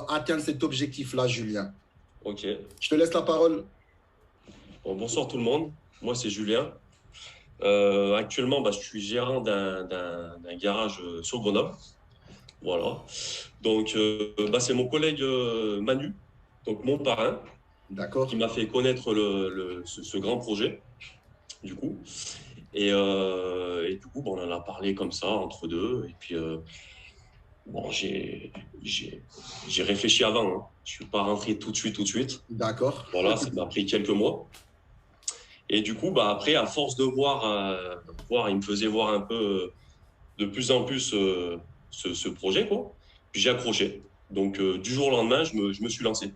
atteindre cet objectif-là, Julien? Ok. Je te laisse la parole. Bon, bonsoir tout le monde. Moi, c'est Julien. Actuellement, je suis gérant d'un garage sur Grenoble. Voilà. Donc, c'est mon collègue Manu, donc mon parrain, qui D'accord. m'a fait connaître ce grand projet, du coup. Et du coup, on en a parlé comme ça, entre deux. Et puis, bon, j'ai réfléchi avant, hein. Je suis pas rentré tout de suite, tout de suite. D'accord. Voilà, ça m'a pris quelques mois. Et du coup, après, à force de voir, il me faisait voir un peu de plus en plus ce projet, quoi. Puis j'ai accroché. Donc, du jour au lendemain, je me suis lancé.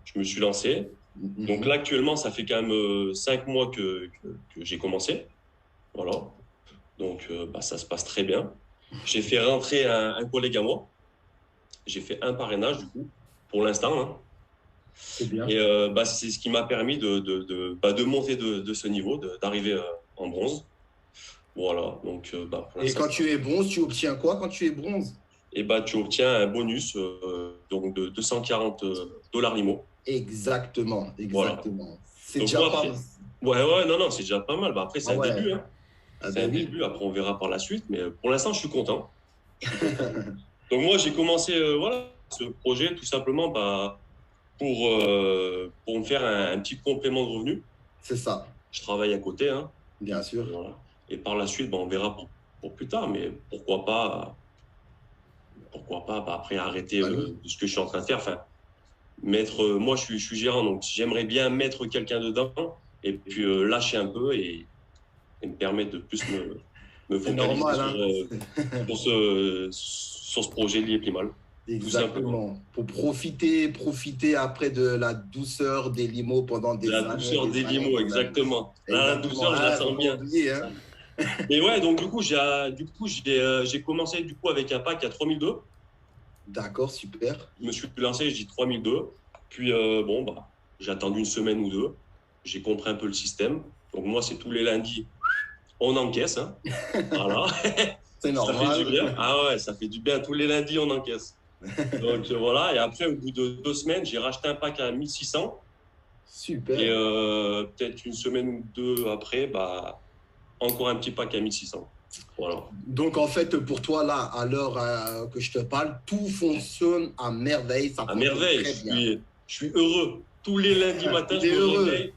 Je me suis lancé. Donc là, Mhm. actuellement, ça fait quand même 5 mois que j'ai commencé. Voilà. Donc, ça se passe très bien. J'ai fait rentrer un collègue à moi. J'ai fait un parrainage, du coup, pour l'instant, hein. C'est bien. Et c'est ce qui m'a permis de monter de ce niveau, d'arriver en bronze. Voilà, donc pour Et l'instant, quand tu es bronze, tu obtiens quoi quand tu es bronze? tu obtiens un bonus donc de 240 dollars limo. Exactement, Voilà. exactement. C'est Donc déjà moi, pas. après, ouais, non, non, c'est déjà pas mal. Après, c'est Ah un ouais. début, hein. Ah C'est ben un oui. début. Après, on verra par la suite. Mais pour l'instant, je suis content. Je suis content. Donc moi, j'ai commencé voilà, ce projet tout simplement pour me faire un petit complément de revenu. C'est ça, Je travaille à côté, hein. bien sûr. Voilà. Et par la suite, on verra pour plus tard, mais pourquoi pas après arrêter Bah oui. ce que je suis en train de faire. Enfin, moi, je suis gérant, donc j'aimerais bien mettre quelqu'un dedans et puis lâcher un peu et me permettre de plus me C'est focaliser normal, hein? sur ce projet lié Primal, tout simplement. Exactement. Pour profiter après de la douceur des limos pendant La des années, douceur des des années, limo, des années. exactement. Là, la Exactement. douceur, je la Ah, faut sens pas bien. oublier, hein? Et ouais, donc j'ai commencé du coup avec un pack à 3002. D'accord, super. Je me suis lancé, j'ai dit 3002. Puis j'ai attendu une semaine ou deux. J'ai compris un peu le système. Donc moi, c'est tous les lundis, on encaisse, hein. Voilà. C'est Ça fait du bien. normal. Ah ouais, ça fait du bien. Tous les lundis, on encaisse. Donc voilà. Et après, au bout de 2 semaines, j'ai racheté un pack à 1600. Et Super. peut-être une semaine ou deux après, encore un petit pack à 1600. Voilà. Donc, en fait, pour toi, là, à l'heure que je te parle, tout fonctionne à merveille, ça À fonctionne merveille, très bien. je suis heureux. Tous les lundis matins, Tu je es me heureux. réveille,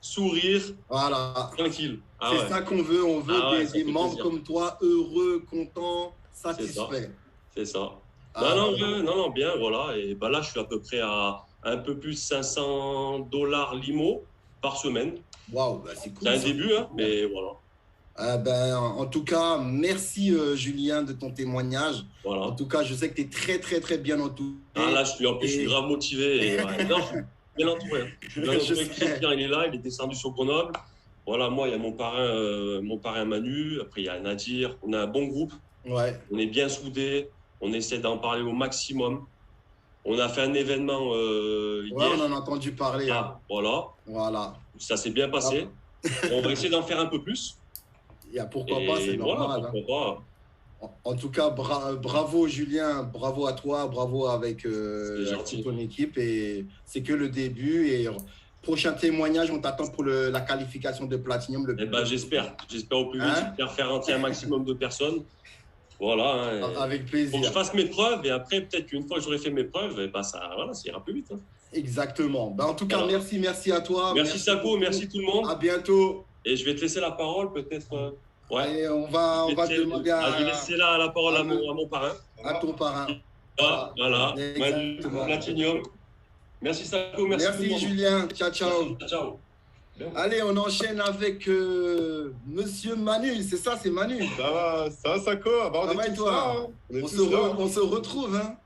sourire, Voilà. tranquille. Ah C'est ouais. ça qu'on veut. On veut Ah ouais, ça des fait membres plaisir. comme toi, heureux, contents, C'est ça. satisfaits. C'est ça. Non, Ah, non, bah, ouais, non, non, bien, voilà. Et là, je suis à peu près à un peu plus de 500 dollars limo par semaine. waouh, bah, c'est C'est cool un ça. début, hein, Super. mais voilà. Ah, ben, en tout cas, merci Julien de ton témoignage. En Voilà. tout cas, je sais que tu es très, très, très bien Ah, là, entouré. en plus, je suis Et grave motivé. Et, ouais. Non, je suis bien entouré, hein. Je suis bien je entouré. sais. Christian, il est là, il est descendu sur Grenoble. Voilà, moi, il y a mon parrain Manu. Après, il y a Nadir. On a un bon groupe. Ouais. On est bien soudés. On essaie d'en parler au maximum. On a fait un événement Ouais, hier. on en a entendu parler, hein. Ah, voilà. Voilà. Ça s'est bien Ah, passé. On va essayer d'en faire un peu plus. il y a pourquoi pas, c'est Et voilà, normal, hein. pourquoi pas. En tout cas, bravo Julien, bravo à toi, bravo C'est avec toute gentil. ton équipe. Et c'est que le début. Et prochain témoignage, on t'attend pour la qualification de Platinum Eh ben, j'espère. J'espère au plus vite. hein? J'espère faire rentrer un maximum de personnes. Voilà, hein. Avec Faut que je plaisir. fasse mes preuves. Et après, peut-être qu'une fois que j'aurai fait mes preuves, voilà, ça ira plus vite, hein. Exactement. Ben, en tout cas, Voilà. merci à toi. Merci Merci Sako, beaucoup. merci tout le monde. À bientôt. Et je vais te laisser la parole, peut-être. Ouais. Allez, on va demander Je vais laisser la parole à mon parrain. à ton parrain. Ah, voilà. Manu Exactement. Platinum. Merci Sako, merci tout le Merci monde. Julien. Ciao, ciao. Merci, ciao. Allez, on enchaîne avec Monsieur Manu. C'est ça, c'est Manu. Ça va, Sako? Ah bah, on Ça est va et tous toi? là, hein. On est On tous là. on se retrouve, hein?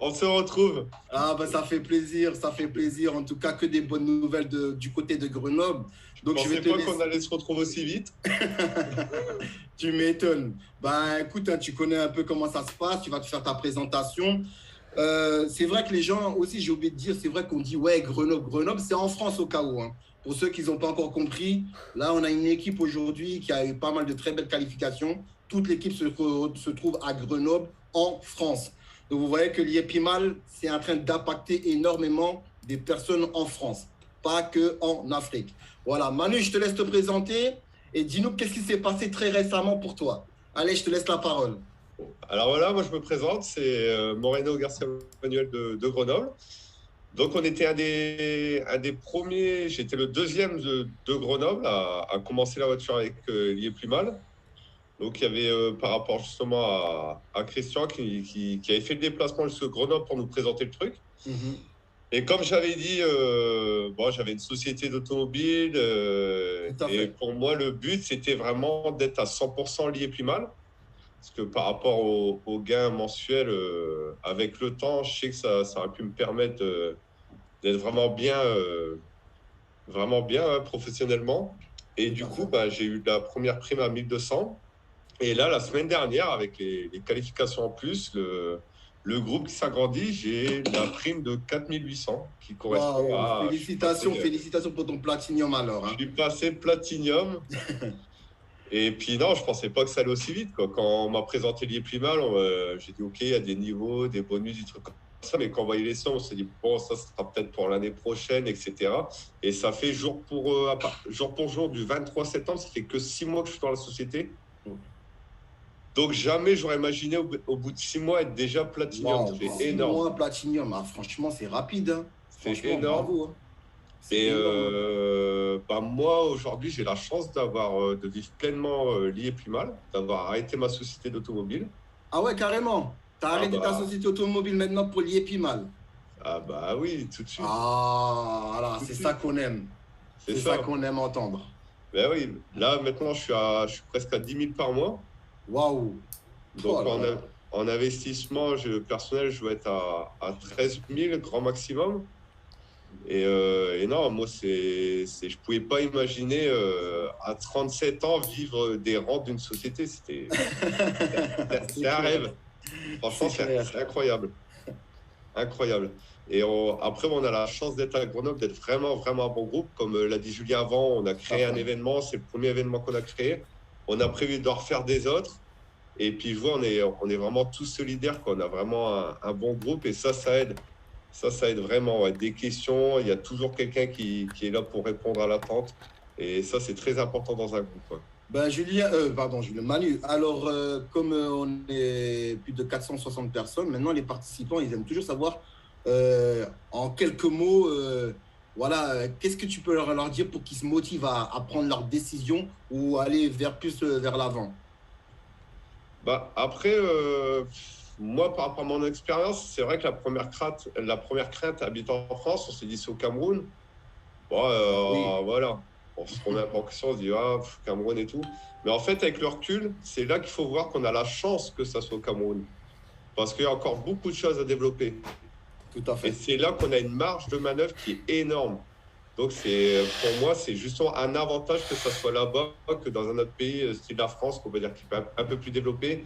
On se retrouve. Ah, bah, ça fait plaisir, ça fait plaisir. En tout cas, que des bonnes nouvelles du côté de Grenoble. Donc, Je je vais pensais te pas laisser. qu'on allait se retrouver aussi vite. Tu m'étonnes. Ben, écoute, hein, tu connais un peu comment ça se passe. Tu vas te faire ta présentation. C'est vrai que les gens aussi, j'ai oublié de dire, c'est vrai qu'on dit, ouais, Grenoble. Grenoble, c'est en France au cas où, hein. Pour ceux qui n'ont pas encore compris, là, on a une équipe aujourd'hui qui a eu pas mal de très belles qualifications. Toute l'équipe se trouve à Grenoble, en France. Donc, vous voyez que l'IEPIMAL, c'est en train d'impacter énormément des personnes en France, pas qu'en Afrique. Voilà, Manu, je te laisse te présenter et dis-nous qu'est-ce qui s'est passé très récemment pour toi. Allez, je te laisse la parole. Alors voilà, moi je me présente, c'est Moreno Garcia Manuel de Grenoble. Donc on était un des premiers, j'étais le deuxième de Grenoble à commencer la voiture avec l'IEPIMAL. Donc il y avait par rapport justement à Christian qui avait fait le déplacement jusqu'à Grenoble pour nous présenter le truc. Et comme j'avais dit, bon, j'avais une société d'automobile et pour moi le but c'était vraiment d'être à 100% l'IEPIMAL. Parce que par rapport aux gains mensuels, avec le temps, je sais que ça aurait pu me permettre d'être vraiment bien professionnellement. Et du coup, bah, j'ai eu la première prime à 1200. Et là, la semaine dernière, avec les qualifications en plus, le groupe qui s'agrandit, j'ai la prime de 4800 qui correspond à... Félicitations pour ton platinium alors. Je suis passé platinium. Et puis non, je pensais pas que ça allait aussi vite, quoi. Quand on m'a présenté l'IEPIMAL, j'ai dit ok, il y a des niveaux, des bonus, des trucs comme ça, mais quand on voyait les sommes, on s'est dit bon, ça sera peut-être pour l'année prochaine, etc. Et ça fait jour pour jour du 23 septembre, ça fait que 6 mois que je suis dans la société. Donc jamais j'aurais imaginé au bout de 6 mois être déjà platinium. Wow, c'est énorme. 6 mois platinium, ah, franchement c'est rapide. Hein. C'est énorme. Bravo, hein. Et bah moi, aujourd'hui, j'ai la chance de vivre pleinement l'IEPIMAL, d'avoir arrêté ma société d'automobile. Ah ouais, carrément. Tu as arrêté ta société automobile maintenant pour l'IEPIMAL. Ah bah oui, tout de suite. Ah, voilà, c'est ça qu'on aime. C'est ça qu'on aime entendre. Ben oui, là maintenant, je suis presque à 10 000 par mois. Waouh. Donc en investissement personnel, je dois être à 13 000 grand maximum. Et non, moi, je pouvais pas imaginer à 37 ans vivre des rentes d'une société. C'est un rêve. Franchement, c'est incroyable. Incroyable. Et après, on a la chance d'être à Grenoble, d'être vraiment, vraiment un bon groupe. Comme l'a dit Julien avant, on a créé un événement. C'est le premier événement qu'on a créé. On a prévu d'en refaire des autres. Et puis, je vois, on est vraiment tous solidaires, quoi. On a vraiment un bon groupe et ça aide. Ça aide vraiment. Ouais. Des questions, il y a toujours quelqu'un qui est là pour répondre à l'attente. Et ça, c'est très important dans un groupe. Ouais. Ben, Julien, Manu, alors, comme on est plus de 460 personnes, maintenant, les participants, ils aiment toujours savoir, en quelques mots, voilà, qu'est-ce que tu peux leur dire pour qu'ils se motivent à prendre leurs décisions ou aller plus vers l'avant? Bah, après... moi, par rapport à mon expérience, c'est vrai que la première crainte habitant en France, on s'est dit c'est au Cameroun. Bon, oui. Voilà. On se remet en question, on se dit Cameroun et tout. Mais en fait, avec le recul, c'est là qu'il faut voir qu'on a la chance que ça soit au Cameroun. Parce qu'il y a encore beaucoup de choses à développer. Tout à fait. Et c'est là qu'on a une marge de manœuvre qui est énorme. Donc, pour moi, c'est justement un avantage que ça soit là-bas que dans un autre pays, style la France, qu'on va dire qui est un peu plus développé.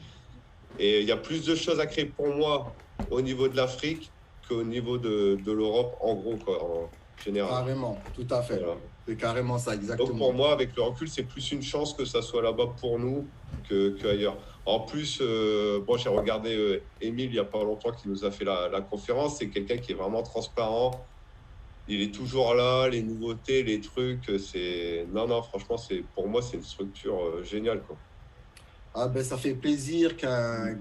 Et il y a plus de choses à créer pour moi au niveau de l'Afrique qu'au niveau de l'Europe, en gros, quoi, en général. Carrément, tout à fait. Voilà. C'est carrément ça, exactement. Donc pour moi, avec le recul, c'est plus une chance que ça soit là-bas pour nous qu'ailleurs. En plus, bon, j'ai regardé Émile il n'y a pas longtemps qui nous a fait la conférence. C'est quelqu'un qui est vraiment transparent. Il est toujours là, les nouveautés, les trucs. Non, franchement, pour moi, c'est une structure géniale, quoi. Ah ben, ça fait plaisir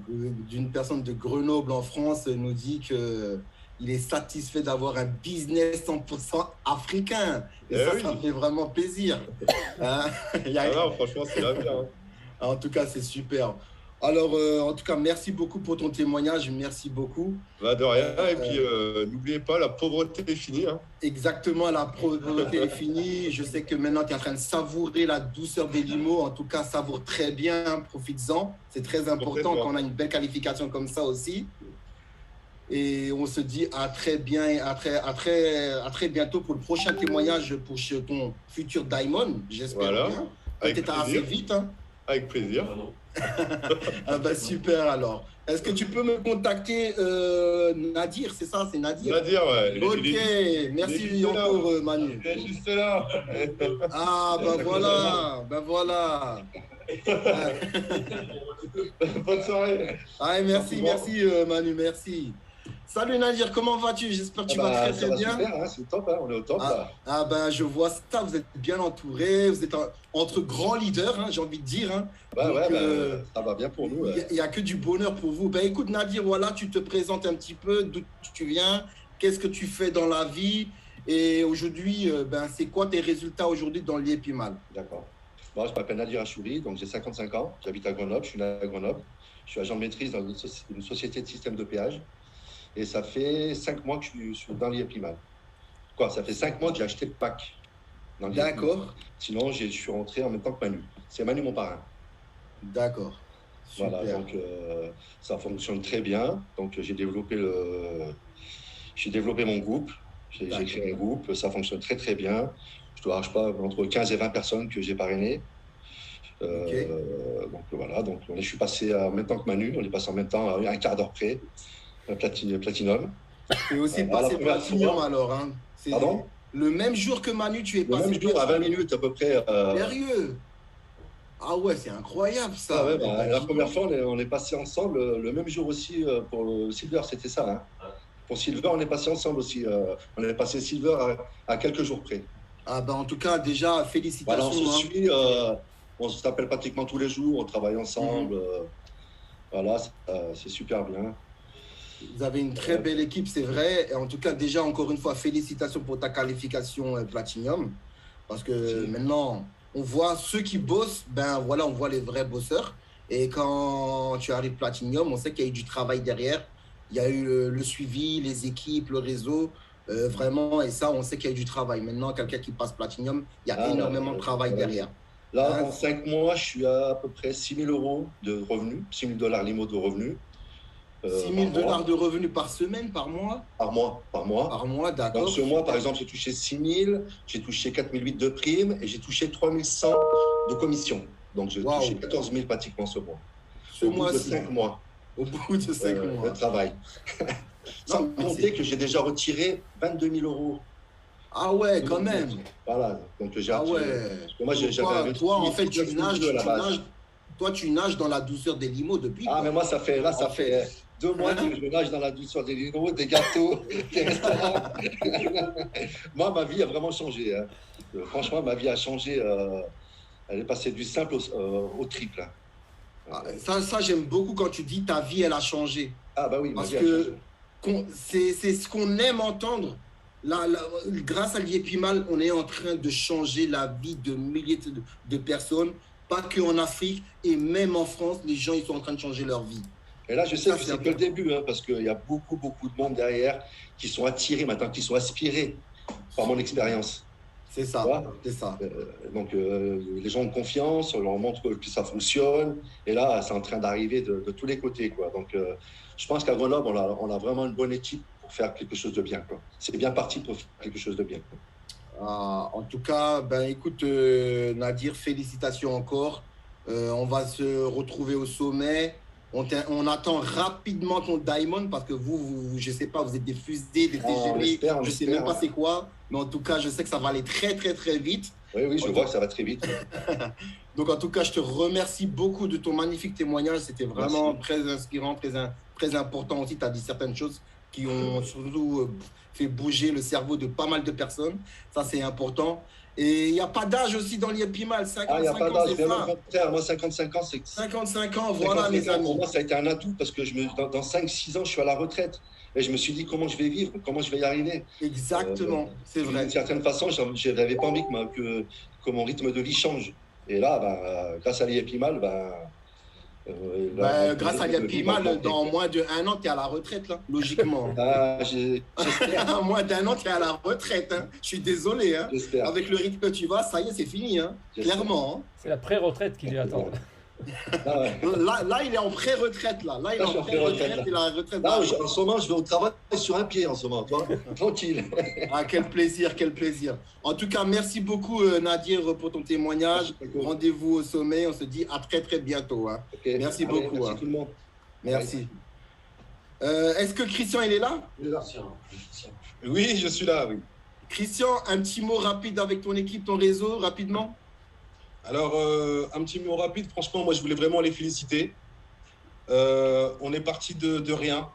d'une personne de Grenoble en France nous dit qu'il est satisfait d'avoir un business 100% africain. Et ça fait vraiment plaisir. Hein? Non, franchement, c'est la vie. Hein. En tout cas, c'est super. Alors, en tout cas, merci beaucoup pour ton témoignage. Merci beaucoup. Bah, de rien. Et puis, n'oubliez pas, la pauvreté est finie. Hein. Exactement, la pauvreté est finie. Je sais que maintenant, tu es en train de savourer la douceur des limos. En tout cas, savoure très bien. Profites-en. C'est très important quand on a une belle qualification comme ça aussi. Et on se dit à très bientôt pour le prochain témoignage pour ton futur Diamond. J'espère bien. Peut-être assez vite. Hein. Avec plaisir. Ah bah super alors. Est-ce que tu peux me contacter Nadir, c'est ça, c'est Nadir. Nadir, ouais. Ok, merci encore Manu. Il est juste là. Ah bah voilà, bah voilà. Bonne soirée. Allez, merci, Manu, merci. Salut Nadir, comment vas-tu? J'espère que tu vas très Ça très va bien. super, hein, c'est top, hein, on est au top là. Ben je vois ça, vous êtes bien entouré, vous êtes entre grands leaders, hein, j'ai envie de dire. Hein. Ça va bien pour nous. Il n'y a que du bonheur pour vous. Ben écoute Nadir, voilà, tu te présentes un petit peu, d'où tu viens, qu'est-ce que tu fais dans la vie et aujourd'hui, c'est quoi tes résultats aujourd'hui dans l'IEPIMAL? D'accord. Bon, je m'appelle Nadir Achouri, donc j'ai 55 ans, j'habite à Grenoble, je suis né à Grenoble. Je suis agent de maîtrise dans une société de système de péage. Et ça fait 5 mois que je suis dans l'IEPIMAL. Quoi, ça fait 5 mois que j'ai acheté le pack. D'accord. Sinon, je suis rentré en même temps que Manu. C'est Manu mon parrain. D'accord. Voilà, donc ça fonctionne très bien. Donc j'ai développé mon groupe. J'ai créé un groupe, ça fonctionne très très bien. Je ne sais pas, entre 15 et 20 personnes que j'ai parrainées. Donc voilà, donc je suis passé en même temps que Manu, on est passé en même temps à un quart d'heure près, Platinum. Tu es aussi passé Platinum alors, hein. Pardon? Le même jour que Manu, tu es passé. Le même jour, à 20 minutes à peu près. Sérieux? Ah ouais, c'est incroyable ça. Ah ouais, la première fois, on est passé ensemble le même jour aussi pour le Silver, c'était ça. Hein. Pour Silver, on est passé ensemble aussi. On est passé Silver à quelques jours près. Ah ben en tout cas, déjà, félicitations. Voilà, on se suit, on s'appelle pratiquement tous les jours, on travaille ensemble. Voilà, c'est super bien. Vous avez une très belle équipe, c'est vrai. Et en tout cas, déjà, encore une fois, félicitations pour ta qualification Platinum. Parce que maintenant, on voit ceux qui bossent, on voit les vrais bosseurs. Et quand tu arrives Platinum, on sait qu'il y a eu du travail derrière. Il y a eu le suivi, les équipes, le réseau. Vraiment, et ça, on sait qu'il y a eu du travail. Maintenant, quelqu'un qui passe Platinum, il y a énormément de travail derrière. Là, en 5 mois, je suis à peu près 6 000 € de revenus, 6 000 $ LIMO de revenus. 6 000 $ de revenus par semaine, par mois? Par mois. Par mois, d'accord. Donc, ce mois, par exemple, j'ai touché 6 000, j'ai touché 4 800 de primes et j'ai touché 3 100 de commissions. Donc, j'ai touché 14 000 pratiquement ce mois. Ce mois, de 5 mois. Au bout de 5 mois. De travail. Sans compter que j'ai déjà retiré 22 000 €. Ah ouais, quand même. Voilà, donc j'ai moi, toi, en fait, tu nages dans la douceur des limos depuis. Ah, mais moi, ça fait 2 mois que je nage dans la douceur des limos, des gâteaux, des restaurants. Moi, ma vie a vraiment changé. Hein. Franchement, ma vie a changé. Elle est passée du simple au triple. Hein. Ça j'aime beaucoup quand tu dis ta vie, elle a changé. Ah, bah oui, parce que c'est ce qu'on aime entendre. Grâce à l'IEPIMAL, on est en train de changer la vie de milliers de personnes, pas qu'en Afrique, et même en France, les gens ils sont en train de changer leur vie. Et là, je sais que c'est que le début, hein, parce qu'il y a beaucoup de monde derrière qui sont attirés maintenant, qui sont aspirés par mon expérience. C'est ça, c'est ça. Donc, les gens ont confiance, on leur montre que ça fonctionne, et là, c'est en train d'arriver de tous les côtés, quoi. Donc, je pense qu'à Grenoble, on a vraiment une bonne équipe pour faire quelque chose de bien, quoi. C'est bien parti pour faire quelque chose de bien, quoi. En tout cas, écoute, Nadir, félicitations encore. On va se retrouver au sommet. On attend rapidement ton Diamond parce que vous je ne sais pas, vous êtes des fusées, des TGV, je ne sais même pas c'est quoi. Mais en tout cas, je sais que ça va aller très, très, très vite. Oui, je vois que ça va très vite. Donc, en tout cas, je te remercie beaucoup de ton magnifique témoignage. C'était vraiment très inspirant, très important aussi. Tu as dit certaines choses qui ont surtout fait bouger le cerveau de pas mal de personnes. Ça, c'est important. Et il n'y a pas d'âge aussi dans l'IEPIMAL. 55 ans, c'est ça. Moi, 55 ans, c'est... 55 ans, voilà, mes amis. Pour moi, ça a été un atout parce que dans 5-6 ans, je suis à la retraite. Et je me suis dit comment je vais vivre, comment je vais y arriver. Exactement, c'est vrai. D'une certaine façon, je n'avais pas envie que mon rythme de vie change. Et là, grâce à l'IEPIMAL, grâce à l'IEPIMAL, dans moins d'1 an, tu es à la retraite, là, logiquement. J'espère. Moins d'1 an, tu es à la retraite. Hein. Je suis désolé. Hein. Avec le rythme que tu vas, ça y est, c'est fini. Hein. Clairement. Hein. C'est la pré-retraite qui lui attend. Là, il est en pré-retraite. Là, il est en pré-retraite. En ce moment, je vais au travail sur un pied en ce moment. Toi. Tranquille. Quel plaisir, quel plaisir. En tout cas, merci beaucoup, Nadir, pour ton témoignage. Rendez-vous au sommet. On se dit à très, très bientôt. Hein. Merci beaucoup. Merci tout le monde. Merci. Est-ce que Christian, il est là? Il est là. Oui, je suis là, oui. Christian, un petit mot rapide avec ton équipe, ton réseau, rapidement. Alors, un petit mot rapide. Franchement, moi, je voulais vraiment les féliciter On est parti de rien.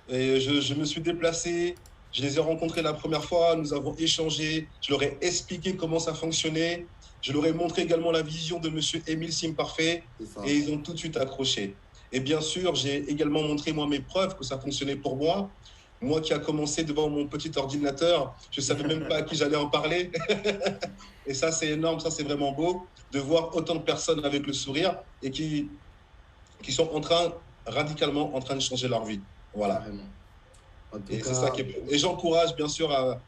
Et je me suis déplacé, je les ai rencontrés la première fois, nous avons échangé, je leur ai expliqué comment ça fonctionnait, je leur ai montré également la vision de monsieur Émile Simparfait et ils ont tout de suite accroché. Et bien sûr, j'ai également montré moi mes preuves que ça fonctionnait pour moi. Moi qui a commencé devant mon petit ordinateur, je ne savais même pas à qui j'allais en parler. Et ça, c'est énorme, ça, c'est vraiment beau de voir autant de personnes avec le sourire et qui sont radicalement en train de changer leur vie. Voilà. Et c'est ça qui est beau. Et j'encourage bien sûr à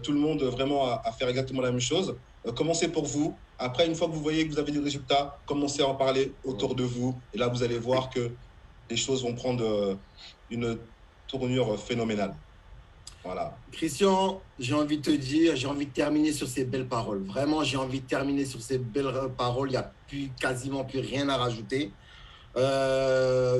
tout le monde vraiment à faire exactement la même chose. Commencez pour vous. Après, une fois que vous voyez que vous avez des résultats, commencez à en parler autour de vous. Et là, vous allez voir que les choses vont prendre une tournure phénoménale. Voilà. Christian, j'ai envie de te dire, j'ai envie de terminer sur ces belles paroles. Vraiment, j'ai envie de terminer sur ces belles paroles. Il n'y a quasiment plus rien à rajouter.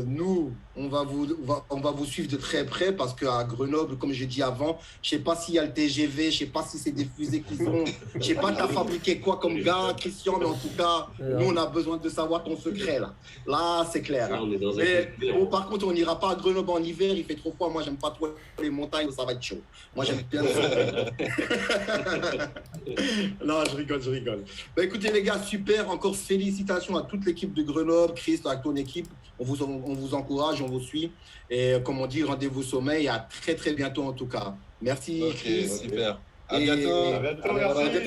Nous, on va vous suivre de très près parce qu'à Grenoble, comme j'ai dit avant, je ne sais pas s'il y a le TGV, je ne sais pas si c'est des fusées qui sont. Je ne sais pas, tu as fabriqué quoi comme gars, Christian, mais en tout cas, nous, on a besoin de savoir ton secret là. Là, c'est clair. Là, on est dans Mais bon, par contre, on n'ira pas à Grenoble en hiver, il fait trop froid. Moi, j'aime pas trop les montagnes, ça va être chaud. Moi, j'aime bien Non, je rigole. Bah, écoutez, les gars, super. Encore félicitations à toute l'équipe de Grenoble, Chris, à ton équipe. On vous encourage, on vous suit. Et comme on dit, rendez-vous au sommet. À très, très bientôt en tout cas. Merci, Ok, Chris. super. À Et- bientôt. À bientôt, merci.